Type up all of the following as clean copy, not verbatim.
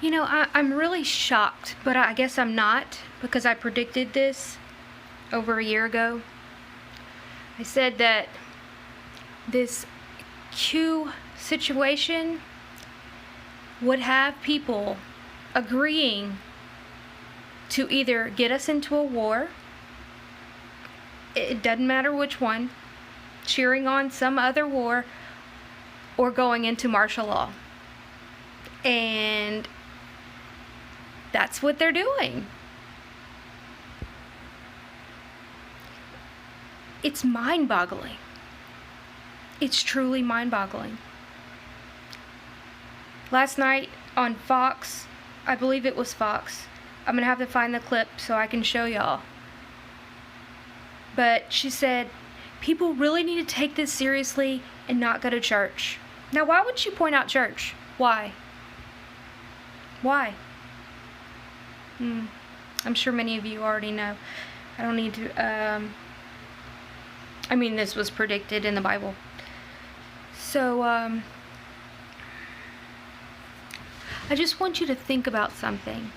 I'm really shocked, but I guess I'm not, because I predicted this over a year ago. I said that this Q situation would have people agreeing to either get us into a war, it doesn't matter which one, cheering on some other war, or going into martial law. And that's what they're doing. It's mind-boggling. It's truly mind-boggling. Last night on Fox, I believe it was Fox. I'm going to have to find the clip so I can show y'all. But she said, people really need to take this seriously and not go to church. Now, why would she point out church? Why? Why? I'm sure many of you already know. I don't need to, this was predicted in the Bible. So, I just want you to think about something.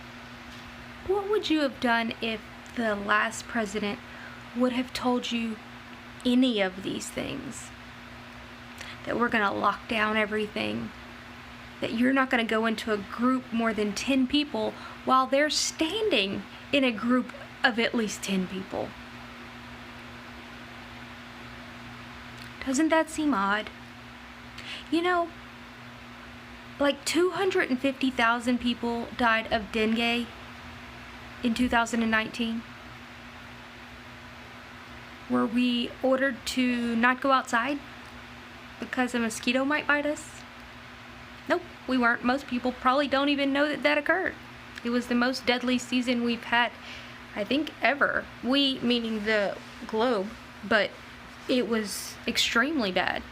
What would you have done if the last president would have told you any of these things? That we're going to lock down everything. That you're not going to go into a group more than 10 people while they're standing in a group of at least 10 people. Doesn't that seem odd? Like 250,000 people died of dengue in 2019. Were we ordered to not go outside because a mosquito might bite us? Nope, we weren't. Most people probably don't even know that that occurred. It was the most deadly season we've had, I think, ever. We, meaning the globe, but it was extremely bad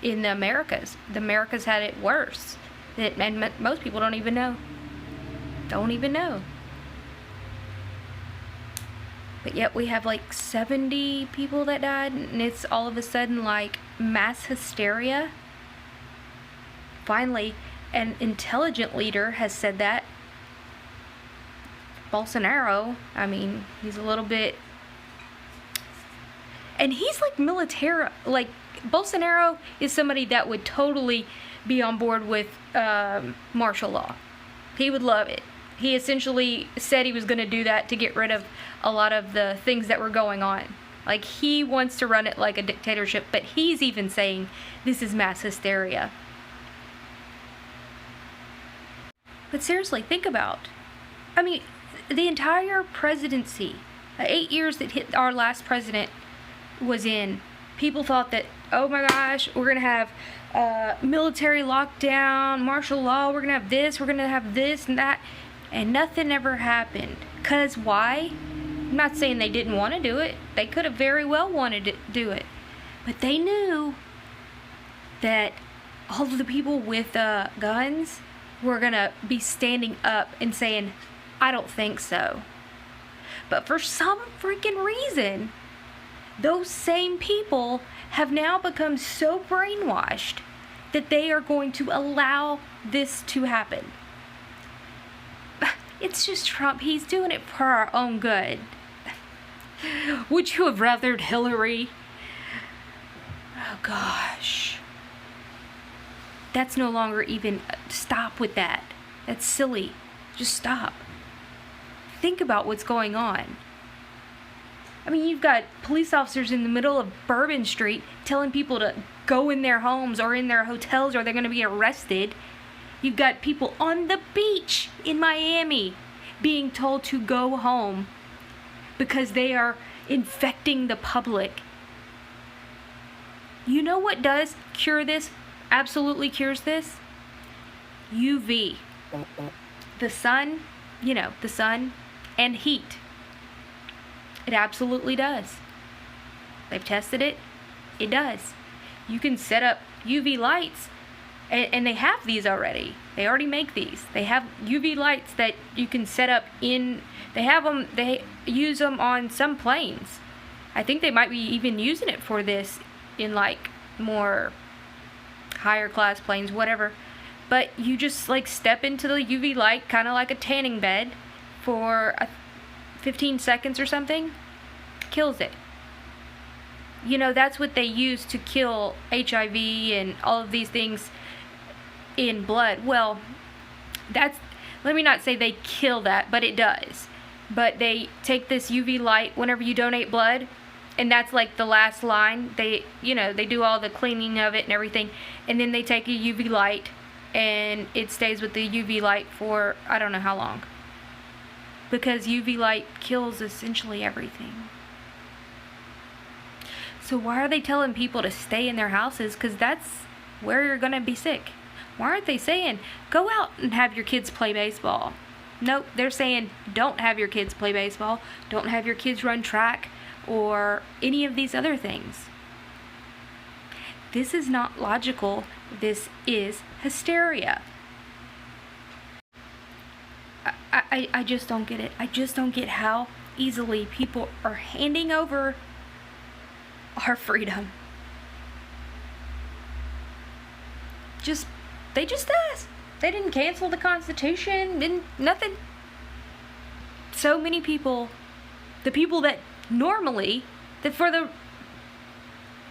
in the Americas. The Americas had it worse. And most people don't even know. Don't even know. But yet we have like 70 people that died, and it's all of a sudden like mass hysteria. Finally, an intelligent leader has said that. Bolsonaro, he's a little bit... And he's like military, like Bolsonaro is somebody that would totally be on board with martial law. He would love it. He essentially said he was going to do that to get rid of a lot of the things that were going on. Like, he wants to run it like a dictatorship, but he's even saying this is mass hysteria. But seriously, think about, the entire presidency, the 8 years that our last president was in, people thought that, oh my gosh, we're going to have military lockdown, martial law, we're going to have this and that, and nothing ever happened. Because why? I'm not saying they didn't want to do it. They could have very well wanted to do it. But they knew that all of the people with guns were going to be standing up and saying, I don't think so. But for some freaking reason, those same people have now become so brainwashed that they are going to allow this to happen. It's just Trump. He's doing it for our own good. Would you have rathered Hillary? Oh gosh. That's no longer even... Stop with that. That's silly. Just stop. Think about what's going on. You've got police officers in the middle of Bourbon Street telling people to go in their homes or in their hotels or they're going to be arrested. You've got people on the beach in Miami being told to go home because they are infecting the public. You know what does cure this? Absolutely cures this? UV. The sun, the sun and heat. It absolutely does. They've tested it. It does. You can set up UV lights, and they have these already. They already make these. They have UV lights that you can set up in... They use them on some planes. I think they might be even using it for this in like more higher class planes, whatever. But you just like step into the UV light, kind of like a tanning bed, for 15 seconds or something, kills it. You know, that's what they use to kill HIV and all of these things in blood. Well, let me not say they kill that, but it does. But they take this UV light whenever you donate blood, and that's like the last line. They do all the cleaning of it and everything, and then they take a UV light, and it stays with the UV light for I don't know how long. Because UV light kills essentially everything. So why are they telling people to stay in their houses? Because that's where you're going to be sick. Why aren't they saying, go out and have your kids play baseball? Nope, they're saying, don't have your kids play baseball. Don't have your kids run track or any of these other things. This is not logical. This is hysteria. I just don't get it. I just don't get how easily people are handing over our freedom. They just asked. They didn't cancel the Constitution, nothing. So many people, the people that normally, that for the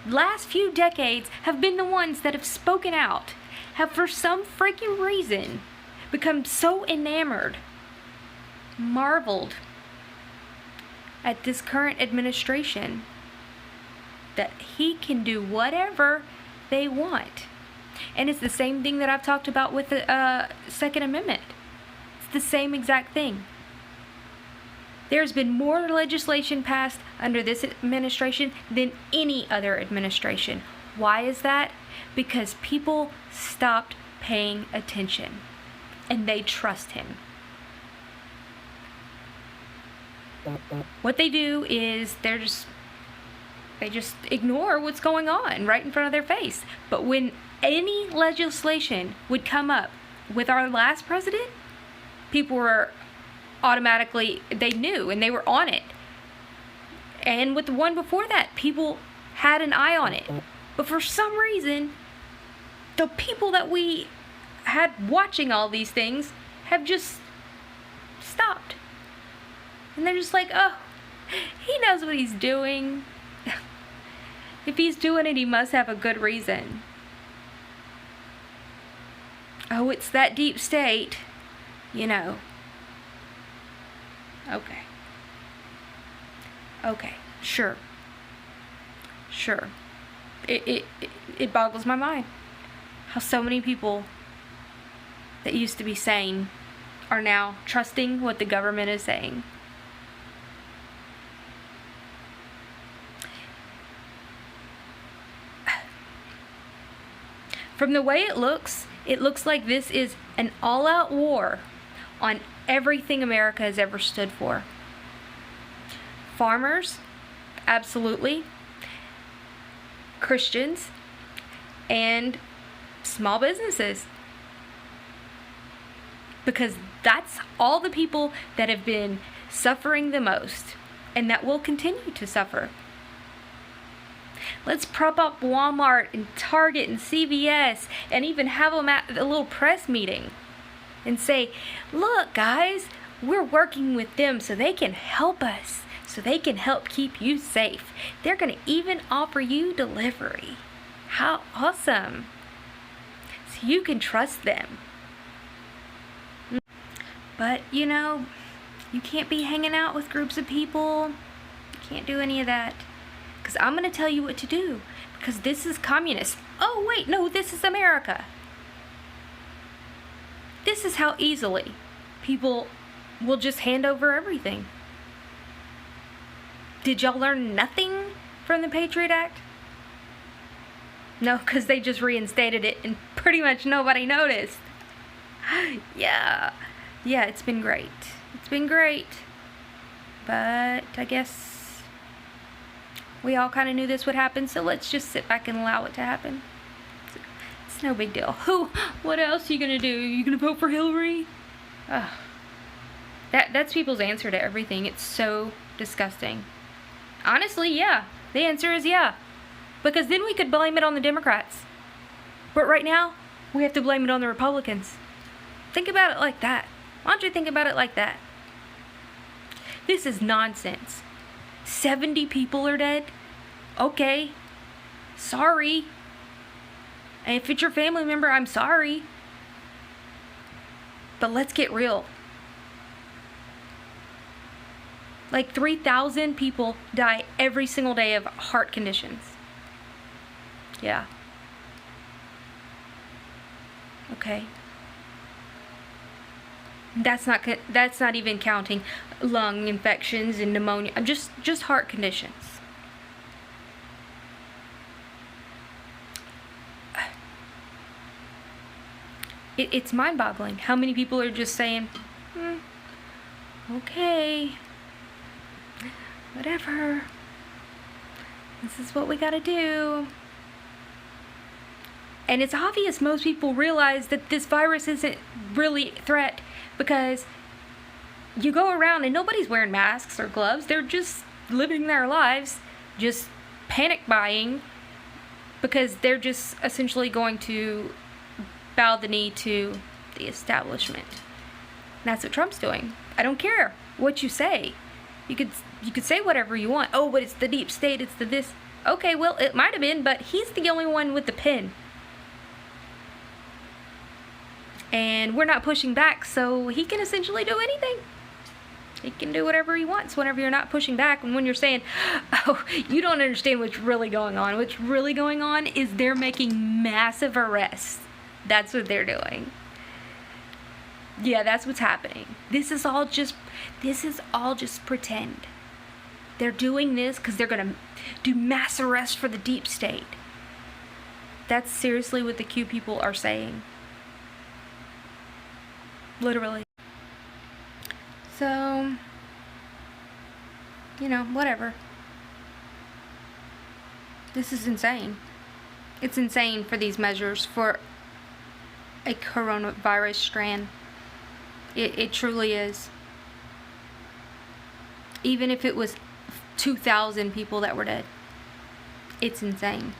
last few decades have been the ones that have spoken out, have for some freaking reason become so enamored, marveled at this current administration that he can do whatever they want. And it's the same thing that I've talked about with the Second Amendment. It's the same exact thing. There's been more legislation passed under this administration than any other administration. Why is that? Because people stopped paying attention and they trust him. What they do is they just ignore what's going on right in front of their face. But when any legislation would come up with our last president, people were automatically, they knew and they were on it. And with the one before that, people had an eye on it. But for some reason, the people that we had watching all these things have just stopped. And they're just like, oh, he knows what he's doing. If he's doing it, he must have a good reason. Oh, it's that deep state, you know. Okay, sure. It boggles my mind how so many people that used to be sane are now trusting what the government is saying. From the way it looks like this is an all-out war on everything America has ever stood for. Farmers, absolutely. Christians, and small businesses. Because that's all the people that have been suffering the most and that will continue to suffer. Let's prop up Walmart and Target and CVS and even have them at a little press meeting and say, look guys, we're working with them so they can help us, so they can help keep you safe. They're going to even offer you delivery. How awesome. So you can trust them. But, you know, you can't be hanging out with groups of people. You can't do any of that. Because I'm going to tell you what to do. Because this is communist. Oh, wait, no, this is America. This is how easily people will just hand over everything. Did y'all learn nothing from the Patriot Act? No, because they just reinstated it and pretty much nobody noticed. Yeah, it's been great. It's been great. But I guess we all kind of knew this would happen, so let's just sit back and allow it to happen. It's no big deal. What else are you going to do? Are you going to vote for Hillary? That's people's answer to everything. It's so disgusting. Honestly, yeah. The answer is yeah. Because then we could blame it on the Democrats. But right now, we have to blame it on the Republicans. Think about it like that. Why don't you think about it like that? This is nonsense. 70 people are dead? Okay. Sorry. And if it's your family member, I'm sorry. But let's get real. Like 3,000 people die every single day of heart conditions. Yeah. Okay. That's not even counting lung infections and pneumonia. Just heart conditions. It's mind-boggling how many people are just saying, okay, whatever. This is what we gotta do. And it's obvious most people realize that this virus isn't really a threat, because you go around and nobody's wearing masks or gloves. They're just living their lives, just panic buying, because they're just essentially going to bow the knee to the establishment. And that's what Trump's doing. I don't care what you say. You could say whatever you want. Oh, but it's the deep state, it's the this. Okay, well, it might have been, but he's the only one with the pen. And we're not pushing back, so he can essentially do anything. He can do whatever he wants whenever you're not pushing back. And when you're saying, oh, you don't understand what's really going on. What's really going on is they're making massive arrests. That's what they're doing. Yeah, that's what's happening. This is all just pretend. They're doing this because they're going to do mass arrests for the deep state. That's seriously what the Q people are saying. Literally. So, whatever. This is insane. It's insane for these measures for a coronavirus strand. It truly is. Even if it was 2,000 people that were dead. It's insane.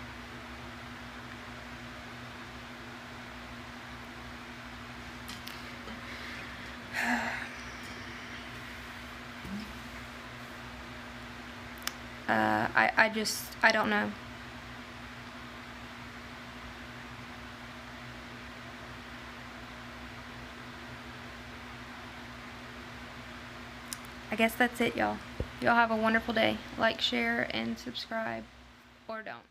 I don't know. I guess that's it, y'all. Y'all have a wonderful day. Like, share, and subscribe. Or don't.